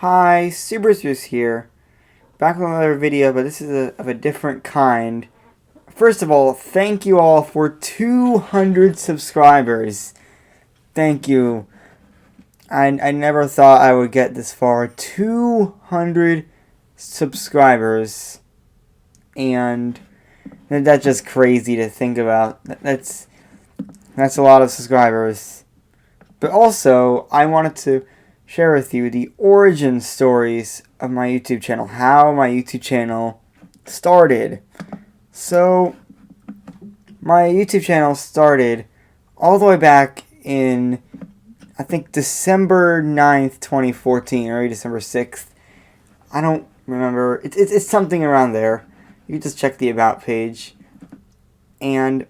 Hi, Superspruce's here. Back with another video, but this is of a different kind. First of all, thank you all for 200 subscribers. Thank you. I never thought I would get this far. 200 subscribers. And that's just crazy to think about. That's a lot of subscribers. But also, I wanted to share with you the origin stories of my YouTube channel, how my YouTube channel started. So, my YouTube channel started all the way back in, I think, December 9th, 2014, or December 6th. I don't remember. It's something around there. You can just check the About page. And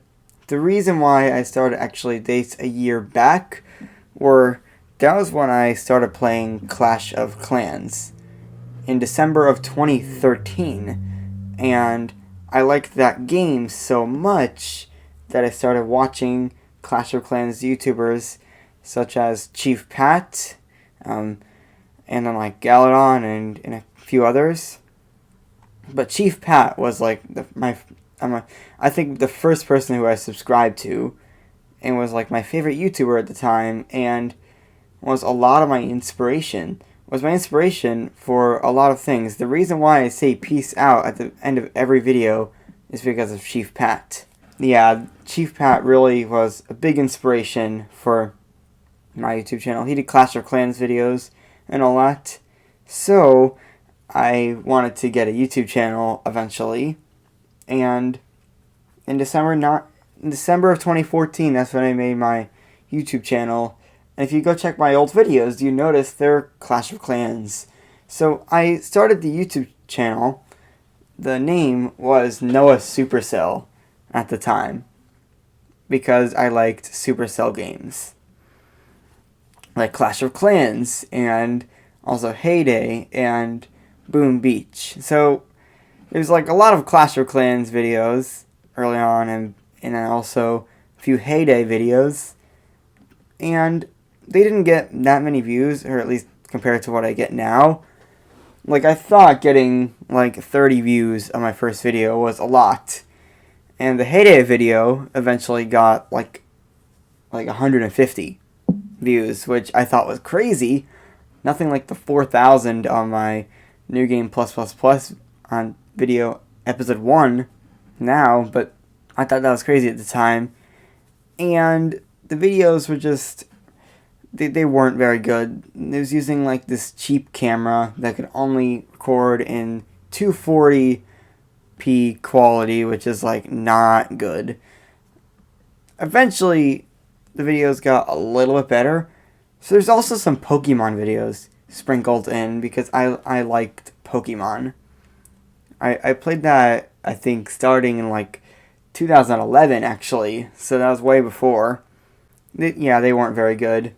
the reason why I started actually dates a year back were that was when I started playing Clash of Clans in December of 2013, and I liked that game so much that I started watching Clash of Clans YouTubers such as Chief Pat, and then like Galadon and a few others. But Chief Pat was like I think the first person who I subscribed to, and was like my favorite YouTuber at the time, and was a lot of my inspiration. Was my inspiration for a lot of things. The reason why I say peace out at the end of every video is because of Chief Pat. Yeah, Chief Pat really was a big inspiration for my YouTube channel. He did Clash of Clans videos and all that. So, I wanted to get a YouTube channel eventually. And in December of 2014, that's when I made my YouTube channel. And if you go check my old videos, you notice they're Clash of Clans. So I started the YouTube channel. The name was Noah Supercell at the time, because I liked Supercell games, like Clash of Clans, and also Heyday, and Boom Beach. So there's like a lot of Clash of Clans videos early on, and then also a few Heyday videos. And they didn't get that many views, or at least compared to what I get now. Like, I thought getting like 30 views on my first video was a lot. And the Heyday video eventually got like 150 views, which I thought was crazy. Nothing like the 4,000 on my New Game Plus on video episode 1 now, but I thought that was crazy at the time. And the videos were just, they weren't very good. It was using like this cheap camera that could only record in 240p quality, which is like not good. Eventually, the videos got a little bit better. So there's also some Pokemon videos sprinkled in because I liked Pokemon. I played that, I think, starting in like 2011 actually, so that was way before. They weren't very good.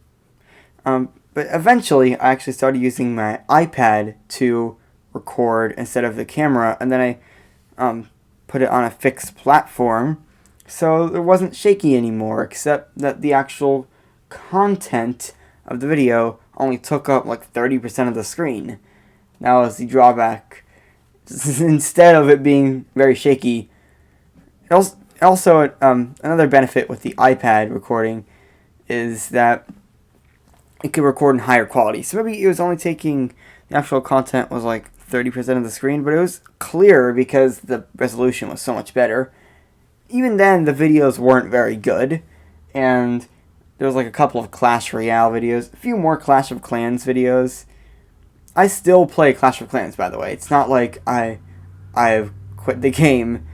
But eventually, I actually started using my iPad to record instead of the camera, and then I put it on a fixed platform, so it wasn't shaky anymore, except that the actual content of the video only took up like 30% of the screen. That was the drawback. Instead of it being very shaky. Also, another benefit with the iPad recording is that it could record in higher quality. So maybe it was only taking, the actual content was like 30% of the screen, but it was clearer because the resolution was so much better. Even then, the videos weren't very good, and there was like a couple of Clash Royale videos, a few more Clash of Clans videos. I still play Clash of Clans, by the way. It's not like I've quit the game.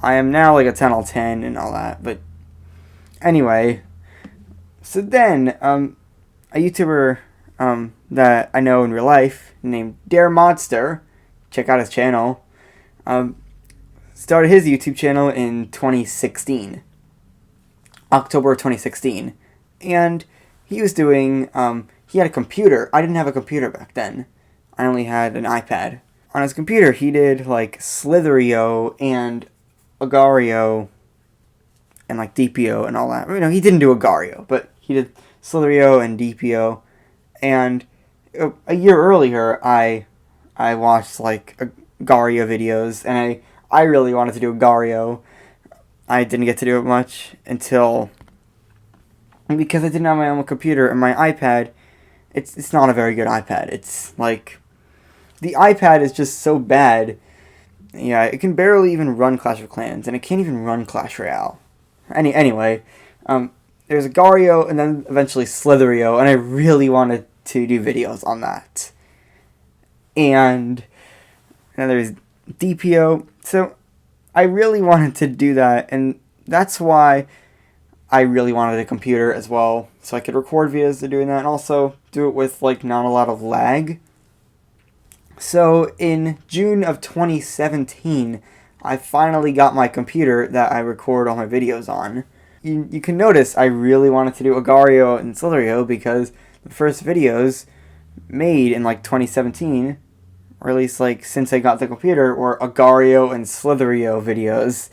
I am now like a 10 out of 10 and all that, but anyway. So then, a YouTuber that I know in real life named Dare Modster, check out his channel, started his YouTube channel in 2016, October 2016, and he was doing, he had a computer. I didn't have a computer back then. I only had an iPad. On his computer, he did like Slitherio and Agario and like DPO and all that. You know, he didn't do Agario, but he did Slitherio and DPO, and a year earlier, I watched like Gario videos, and I really wanted to do a Gario. I didn't get to do it much until, because I didn't have my own computer, and my iPad, it's not a very good iPad. It's like, the iPad is just so bad. Yeah, it can barely even run Clash of Clans, and it can't even run Clash Royale. Anyway, there's Gario, and then eventually Slitherio, and I really wanted to do videos on that. And then there's DPO, so I really wanted to do that, and that's why I really wanted a computer as well, so I could record videos of doing that, and also do it with like not a lot of lag. So in June of 2017, I finally got my computer that I record all my videos on. You can notice I really wanted to do Agario and Slitherio because the first videos made in like 2017, or at least like since I got the computer, were Agario and Slitherio videos.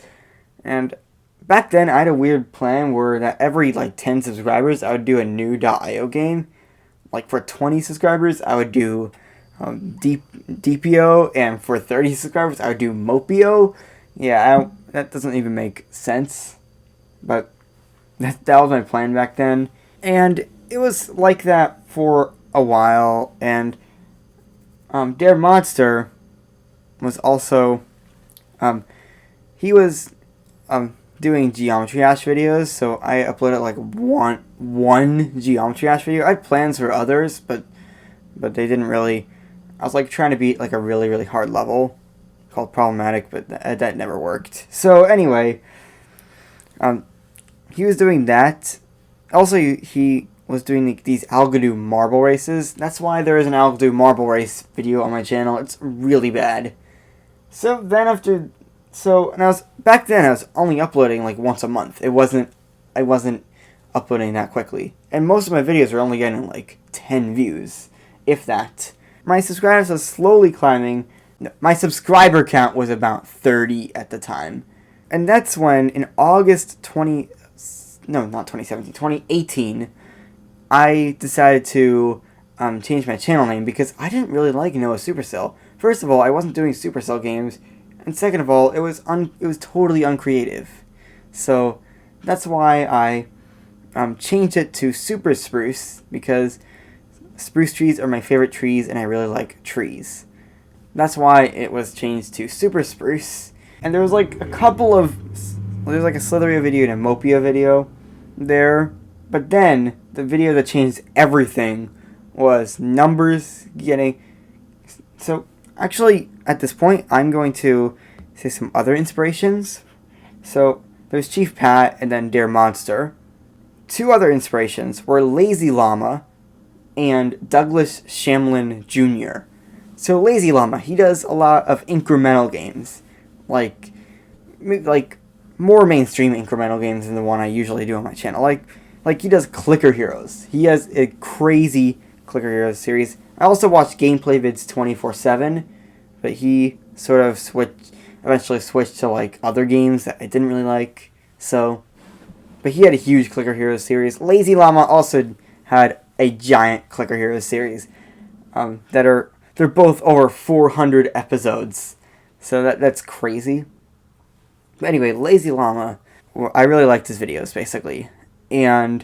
And back then I had a weird plan where that every like 10 subscribers I would do a new .io game. Like for 20 subscribers I would do DPO, and for 30 subscribers I would do Mopio. Yeah, that doesn't even make sense, but that was my plan back then, and it was like that for a while. And Dare Monster was also he was doing Geometry Dash videos, so I uploaded like one Geometry Dash video. I had plans for others, but they didn't really. I was like trying to beat like a really, really hard level called Problematic, but that never worked. So anyway, he was doing that. Also, he was doing these Algodoom marble races. That's why there is an Algodoom marble race video on my channel. It's really bad. So then back then I was only uploading like once a month. I wasn't uploading that quickly, and most of my videos were only getting like 10 views, if that. My subscribers was slowly climbing. My subscriber count was about 30 at the time. And that's when, in August 2018, I decided to change my channel name because I didn't really like Noah Supercell. First of all, I wasn't doing Supercell games, and second of all, it was totally uncreative. So that's why I changed it to Super Spruce, because spruce trees are my favorite trees, and I really like trees. That's why it was changed to Super Spruce. And there was like a couple of... There's like a Slitherio video and a Mopia video there. But then, the video that changed everything was numbers getting... So, actually, at this point, I'm going to say some other inspirations. So, there's Chief Pat and then Dare Monster. Two other inspirations were Lazy Llama and Douglas Shamlin Jr. So Lazy Llama, he does a lot of incremental games, like more mainstream incremental games than the one I usually do on my channel. Like he does Clicker Heroes. He has a crazy Clicker Heroes series. I also watch gameplay vids 24/7, but he sort of eventually switched to like other games that I didn't really like. So, but he had a huge Clicker Heroes series. Lazy Llama also had a giant Clicker Heroes series they're both over 400 episodes, so that's crazy. But anyway, Lazy Llama, I really liked his videos basically, and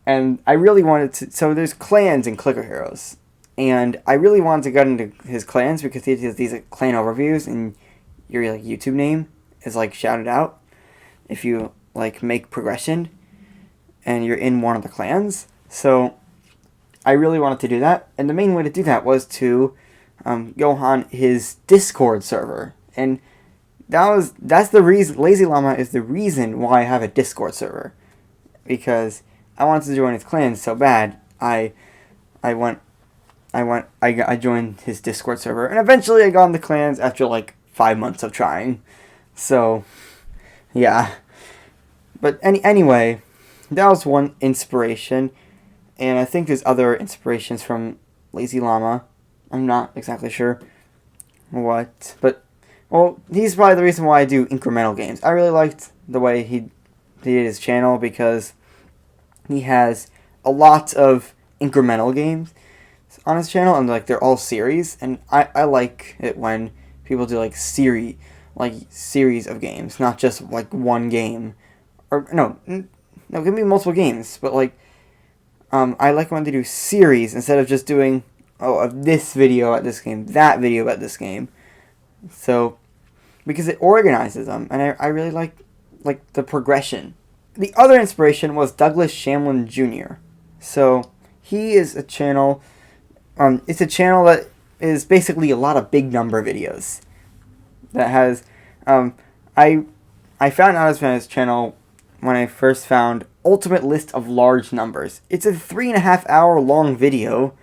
I really wanted to. So there's clans in Clicker Heroes, and I really wanted to get into his clans because he has these like, clan overviews, and your like YouTube name is like shouted out if you like make progression, and you're in one of the clans. So I really wanted to do that, and the main way to do that was to go on his Discord server, and that's the reason. Lazy Llama is the reason why I have a Discord server, because I wanted to join his clan so bad. I joined his Discord server, and eventually I got in the clans after like 5 months of trying. So, yeah. But anyway, that was one inspiration. And I think there's other inspirations from Lazy Llama. I'm not exactly sure what. But, well, he's probably the reason why I do incremental games. I really liked the way he did his channel because he has a lot of incremental games. on his channel, and like they're all series, and I like it when people do like series of games, not just like one game, or no, it can be multiple games, but like I like when they do series instead of just doing of this video at this game, that video at this game. So because it organizes them, and I really like the progression. The other inspiration was Douglas Shamlin Jr. So he is a channel. It's a channel that is basically a lot of big number videos. That has, I found out about his channel when I first found Ultimate List of Large Numbers. It's a 3.5 hour long video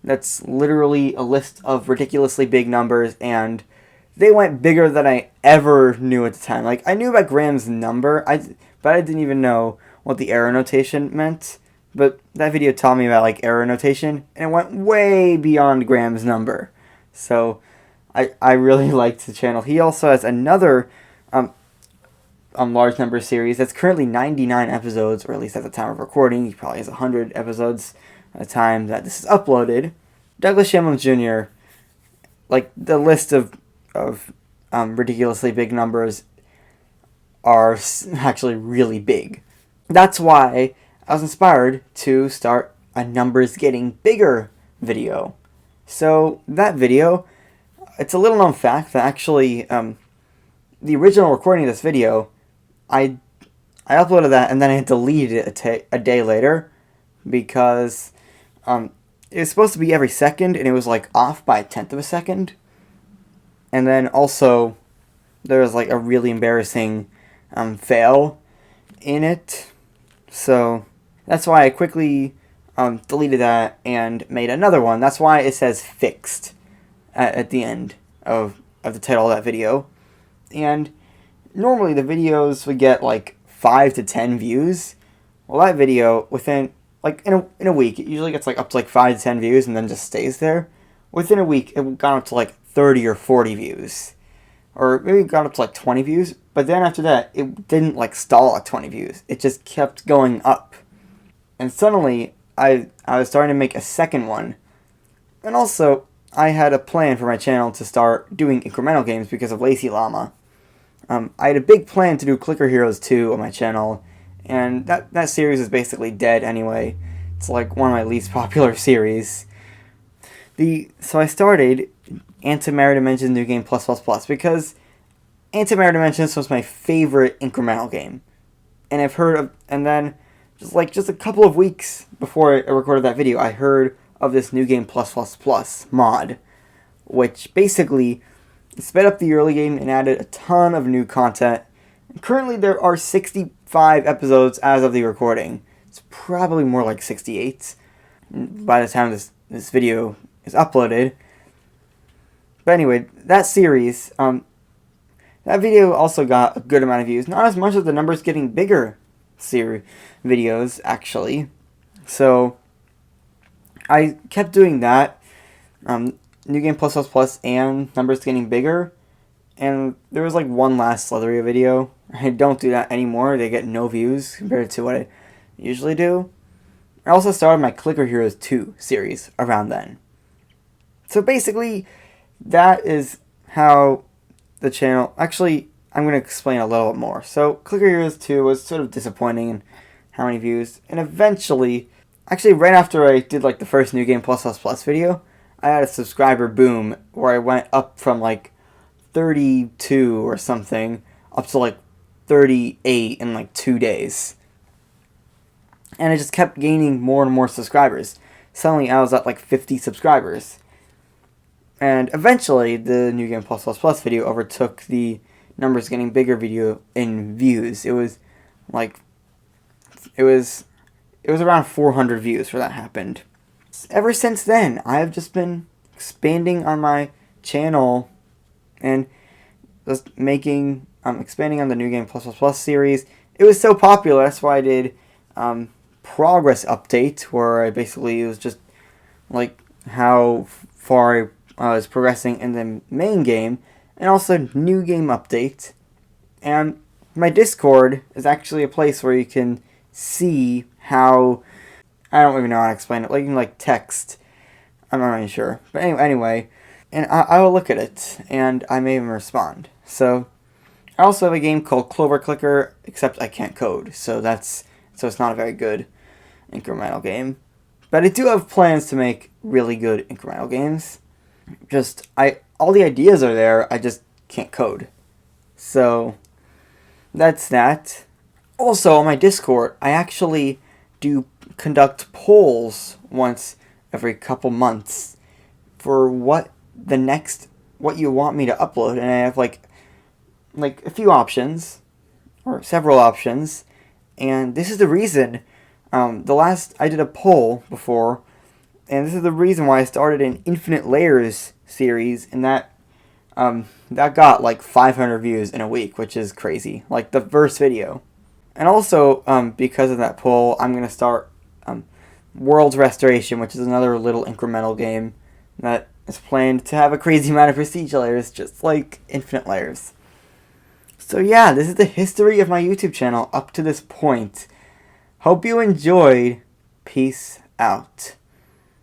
that's literally a list of ridiculously big numbers, and they went bigger than I ever knew at the time. Like, I knew about Graham's number, but I didn't even know what the arrow notation meant. But that video taught me about like arrow notation, and it went way beyond Graham's number. So I really liked the channel. He also has another large number series that's currently 99 episodes, or at least at the time of recording. He probably has 100 episodes at the time that this is uploaded. Douglas Shamlin Jr., like the list of ridiculously big numbers are actually really big. That's why I was inspired to start a numbers getting bigger video. So that video, it's a little known fact that actually the original recording of this video, I uploaded that and then I deleted it a day later because it was supposed to be every second, and it was like off by 1/10 of a second. And then also there was like a really embarrassing fail in it. So that's why I quickly deleted that and made another one. That's why it says fixed at the end of the title of that video. And normally the videos would get like 5 to 10 views. Well, that video within like in a week, it usually gets like up to like 5 to 10 views and then just stays there. Within a week, it got up to like 30 or 40 views. Or maybe it got up to like 20 views. But then after that, it didn't like stall at 20 views. It just kept going up. And suddenly, I was starting to make a second one. And also, I had a plan for my channel to start doing incremental games because of Lazy Llama. I had a big plan to do Clicker Heroes 2 on my channel, and that series is basically dead anyway. It's like one of my least popular series. So I started Antimatter Dimensions New Game Plus because Antimatter Dimensions was my favorite incremental game. And I've heard of, and then just a couple of weeks before I recorded that video, I heard of this New Game Plus mod, which basically sped up the early game and added a ton of new content. And currently there are 65 episodes as of the recording. It's probably more like 68 by the time this video is uploaded. But anyway, that series, that video also got a good amount of views. Not as much as the Numbers Getting Bigger videos, actually. So I kept doing that. New Game Plus and Numbers Getting Bigger. And there was like one last Slitheria video. I don't do that anymore. They get no views compared to what I usually do. I also started my Clicker Heroes 2 series around then. So basically, that is how the channel... Actually, I'm going to explain a little bit more. So, Clicker Heroes 2 was sort of disappointing in how many views. And eventually, actually right after I did like the first New Game Plus video, I had a subscriber boom where I went up from like 32 or something up to like 38 in like 2 days. And I just kept gaining more and more subscribers. Suddenly I was at like 50 subscribers. And eventually the New Game Plus video overtook the Numbers Getting Bigger video in views. It was around 400 views where that happened. Ever since then, I have just been expanding on my channel and just expanding on the New Game Plus series. It was so popular, that's why I did progress update, where it was just like how far I was progressing in the main game, and also new game update. And my Discord is actually a place where you can see how, I don't even know how to explain it, like you can like text I'm not really sure. But anyway, and I will look at it, and I may even respond. So, I also have a game called Clover Clicker, except I can't code, so it's not a very good incremental game. But I do have plans to make really good incremental games. All the ideas are there, I just can't code. So, that's that. Also, on my Discord, I actually do conduct polls once every couple months for what you want me to upload, and I have like a few options or several options, and this is the reason. I did a poll before, and this is the reason why I started an Infinite Layers series, and that got like 500 views in a week, which is crazy. Like the first video. And also, because of that poll, I'm going to start World's Restoration, which is another little incremental game that is planned to have a crazy amount of prestige layers, just like Infinite Layers. So yeah, this is the history of my YouTube channel up to this point. Hope you enjoyed. Peace out.